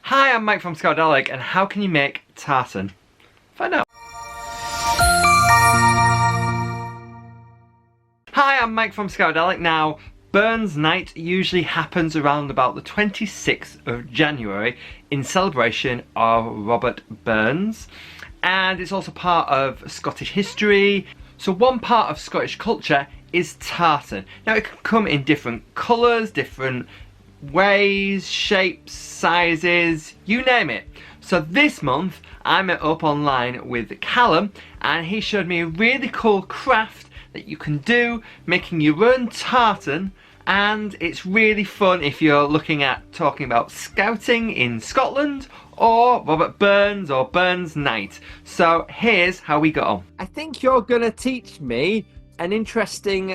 Hi, I'm Mike from Scoutadelic, and how can you make tartan? Find out. Hi, I'm Mike from Scoutadelic. Now, Burns Night usually happens around about the 26th of January in celebration of Robert Burns, and it's also part of Scottish history. So one part of Scottish culture is tartan. Now it can come in different colours, different ways, shapes, sizes, you name it. So this month I met up online with Callum and he showed me a really cool craft that you can do making your own tartan, and it's really fun if you're looking at talking about scouting in Scotland or Robert Burns or Burns Night. So here's how we got on. I think you're gonna teach me an interesting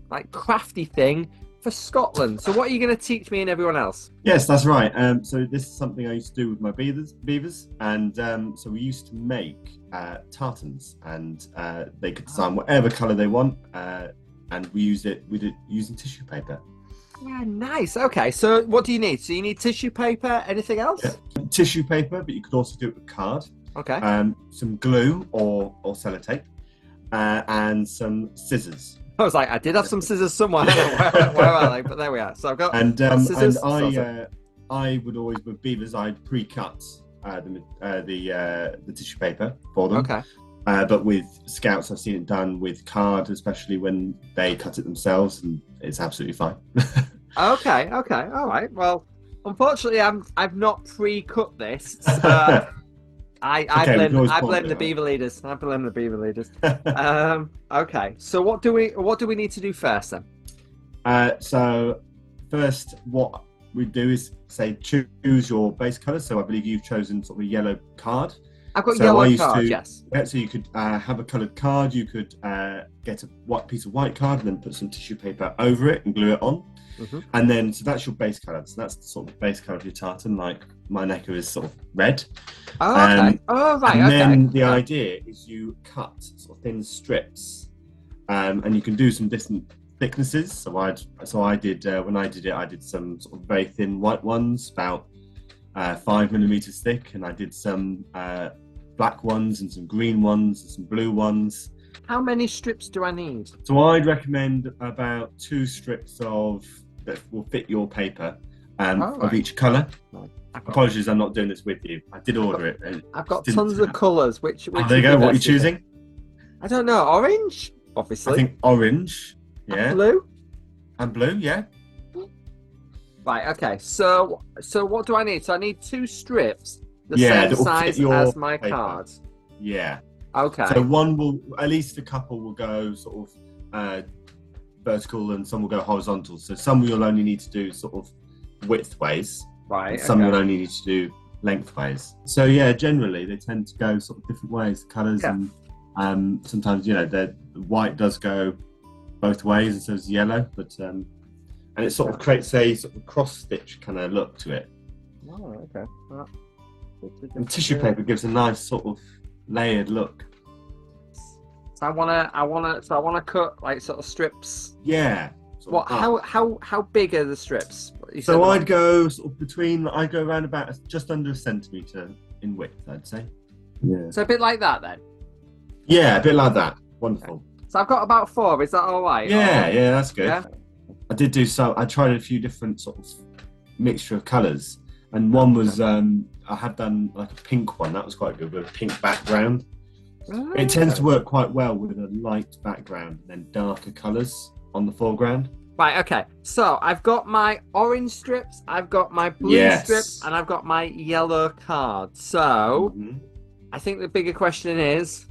like crafty thing for Scotland. So what are you going to teach me and everyone else? Yes, that's right. So this is something I used to do with my beavers, and so we used to make tartans, and they could design whatever colour they want, and we did it using tissue paper. Yeah, nice. Okay, so what do you need? So you need tissue paper, anything else? Yeah. Tissue paper, but you could also do it with card. Okay. Some glue or sellotape, and some scissors. I was like, I did have some scissors somewhere. I don't know where are they? But there we are. So I've got scissors. And I would always, with beavers, I'd pre-cut the tissue paper for them. Okay. But with scouts, I've seen it done with card, especially when they cut it themselves, and it's absolutely fine. Okay, all right. Well, unfortunately, I've not pre-cut this. So I blame the beaver leaders. I blame the beaver leaders. Okay, so what do we need to do first then? So first, what we do is say choose your base colour. So I believe you've chosen sort of a yellow card. I've got yellow card. Yes. Yeah, so you could have a coloured card. You could get a piece of white card and then put some tissue paper over it and glue it on. Mm-hmm. And then, so that's your base colour. So that's the sort of base colour of your tartan. Like my necker is sort of red. Oh, okay. Oh, right. And then the idea is you cut sort of thin strips, and you can do some different thicknesses. So I did when I did it, I did some sort of very thin white ones, about 5 millimeters thick, and I did some black ones and some green ones and some blue ones. How many strips do I need? So I'd recommend about 2 strips that will fit your paper of each colour. Right. Apologies, I'm not doing this with you. I did order it. I've got tons of colours. Which there you go. What are you choosing? I don't know. Orange, obviously. I think orange. Yeah. And blue. And blue. Yeah. Right. Okay. So what do I need? So I need 2 strips, the same size as my card. Yeah. Okay. So one will, at least a couple will go sort of vertical, and some will go horizontal. So some you'll only need to do sort of widthways. Right. Some you'll only need to do lengthways. So yeah, generally they tend to go sort of different ways, colours, and sometimes the white does go both ways, and so does yellow. But and it sort of creates a sort of cross stitch kind of look to it. Oh, okay. And tissue paper gives a nice sort of layered look. So I wanna cut like sort of strips. Yeah. What? How big are the strips? So I'd go sort of I'd go around about just under a centimetre in width, I'd say. Yeah. So a bit like that then. Yeah, a bit like that. Wonderful. Okay. So I've got about 4. Is that all right? Yeah, that's good. Yeah? I tried a few different sort of mixture of colours, and one was I had done like a pink one. That was quite good with a pink background. Oh. It tends to work quite well with a light background and then darker colours on the foreground. Right, okay. So I've got my orange strips, I've got my blue strips, and I've got my yellow card. So I think the bigger question is,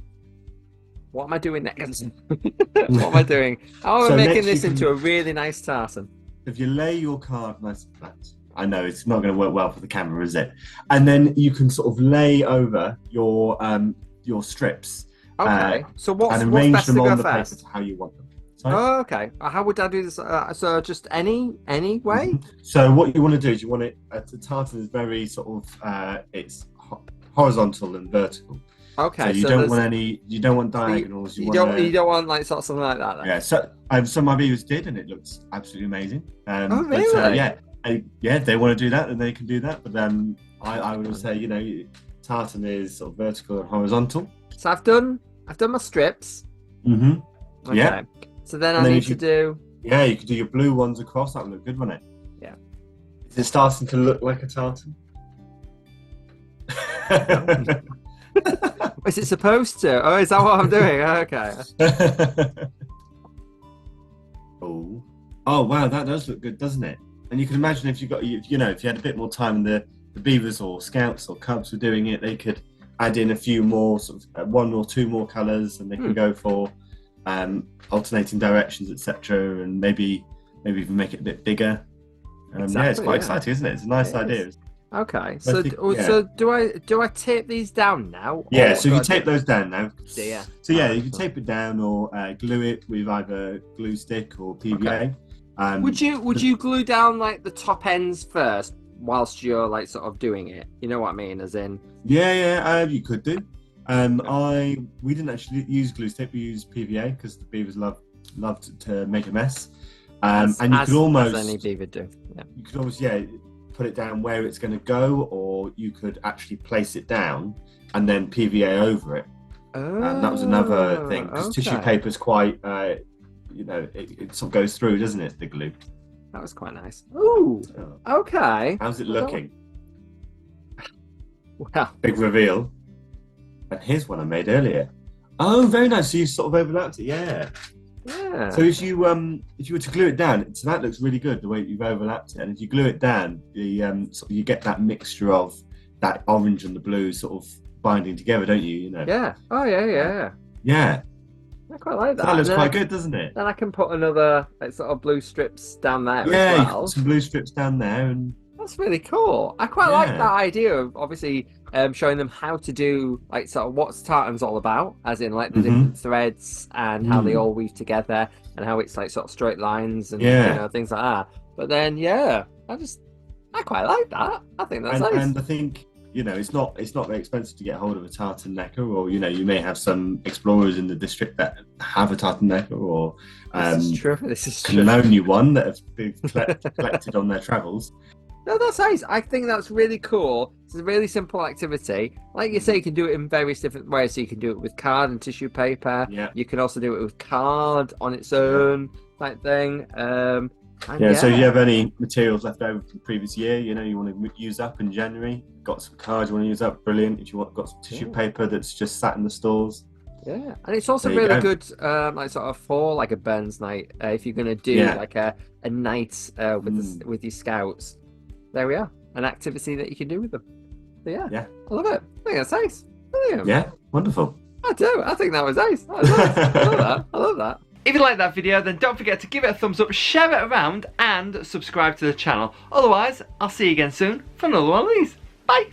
what am I doing next? What am I doing? How am I making this into a really nice tartan? If you lay your card nice and flat, I know it's not going to work well for the camera, is it? And then you can sort of lay over your strips. Okay. So what's arrange best them to go on the first? paper how you want them. Sorry? Oh, okay. How would I do this? So just any way? So what you want to do is you want it. The tartan is very sort of it's horizontal and vertical. Okay. So you don't want diagonals. You don't want like something like that. Then. Yeah. So some of my beavers did, and it looks absolutely amazing. Oh really? But, Yeah, if they want to do that, then they can do that. But I would say, you know, tartan is sort of vertical and horizontal. So I've done my strips. Mm-hmm. Okay. Yeah. So then And I then need to do. Yeah, you could do your blue ones across. That would look good, wouldn't it? Yeah. Is it starting to look like a tartan? Is it supposed to? Oh, is that what I'm doing? Okay. Oh, wow, that does look good, doesn't it? And you can imagine if you had a bit more time and the beavers or scouts or cubs were doing it, they could add in a few more, sort of one or two more colours, and they can go for alternating directions, etc., and maybe even make it a bit bigger. Exactly, yeah, it's quite exciting, isn't it? It's a nice idea. Okay, so do I tape these down now? Yeah, so you tape those down now. Yeah. So yeah, you can tape it down or glue it with either glue stick or PVA. Okay. Would you glue down like the top ends first whilst you're like sort of doing it? You know what I mean? As in. Yeah, you could do. We didn't actually use glue stick. We used PVA because the beavers loved to make a mess. And you could almost, as any beaver do. Yeah. You could almost put it down where it's going to go, or you could actually place it down and then PVA over it. And that was another thing because tissue paper is quite, it sort of goes through, doesn't it? The glue. That was quite nice. Ooh. Okay. How's it looking? Wow. Big reveal. And here's one I made earlier. Oh, very nice. So you sort of overlapped it, yeah. Yeah. So if you were to glue it down, so that looks really good the way you've overlapped it. And if you glue it down, you get that mixture of that orange and the blue sort of binding together, don't you? You know. Yeah. Oh yeah. Yeah. I quite like that. That looks quite good, doesn't it? Then I can put another like sort of blue strips down there. Yeah, as well. you can put some blue strips down there, and that's really cool. I quite like that idea of obviously showing them how to do like sort of what's tartan's all about, as in like the different threads and how they all weave together and how it's like sort of straight lines and things like that. But then I quite like that. I think that's nice. And I think it's not very expensive to get hold of a tartan necker, or you may have some explorers in the district that have a tartan necker, or this is true. Can loan you one that have been collected on their travels. No, that's nice. I think that's really cool. It's a really simple activity. Like you say, you can do it in various different ways. So you can do it with card and tissue paper. Yeah. You can also do it with card on its own type thing. So if you have any materials left over from the previous year, you want to use up in January, got some cards you want to use up, brilliant. If you got some tissue paper that's just sat in the stores. Yeah, and it's also really good, like sort of for like a Burns night. If you're going to do like a night with your scouts. There we are, an activity that you can do with them. So I love it. I think that's nice. Brilliant. Yeah, wonderful. I do. I think that was nice. I love that. If you like that video, then don't forget to give it a thumbs up, share it around, and subscribe to the channel. Otherwise, I'll see you again soon for another one of these. Bye.